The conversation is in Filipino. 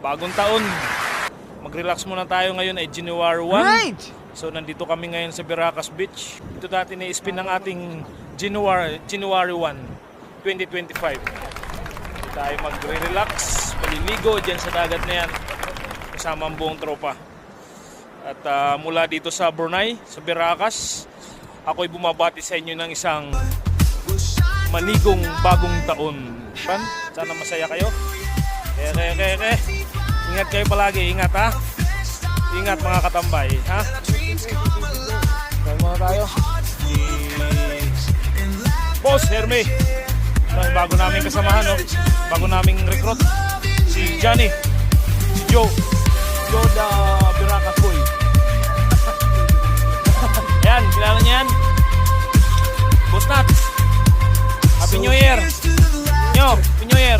Bagong taon. Mag-relax muna tayo ngayon ay January 1. Right! So nandito kami ngayon sa Veracruz Beach. Ito dati na-spin ng ating January 1, 2025. Dito tayo magre-relax, maliligo dyan sa dagat na yan. Kasama ang buong tropa. At mula dito sa Brunei, sa Veracruz, ako'y bumabati sa inyo ng isang manigong bagong taon. Sana masaya kayo. Kaya. Ingat kayo palagi, ingat ha. Ingat mga katambay, ha. Kaya muna tayo. Si Boss Herme. Bago namin kasamahan, no? Bago naming recruit. Si Johnny. Si Joe. Joe the Veracruz Boy. Yan, kilala niya yan. Boss Nats. Happy New Year. Nyo, Happy New Year.